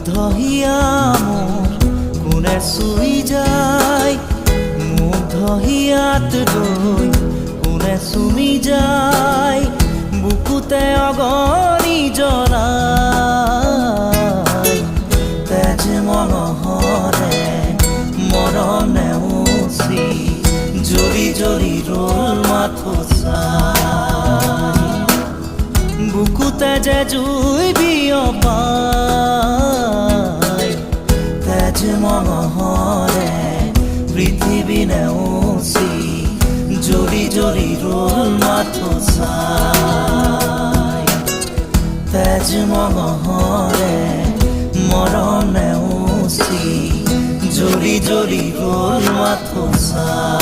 মুগ্ধহিয়া মোৰ কোনে চুই যায়, মুগ্ধহিয়াত ৰৈ কোনে চুমি যায়, বুকুতে অগণি জ্বলাই। তেজ মঙহৰে মৰম নেওচি জ্বলি জ্বলি ৰ'ল মাথো চাই, বুকুতে যে জুই বিয়পাই। তেজ মঙহৰে পৃথিৱী নেওচি জ্বলি জ্বলি ৰ'ল মাথো চাই। তেজ মঙহৰে মৰম নেওচি জ্বলি জ্বলি ৰ'ল মাথো চাই।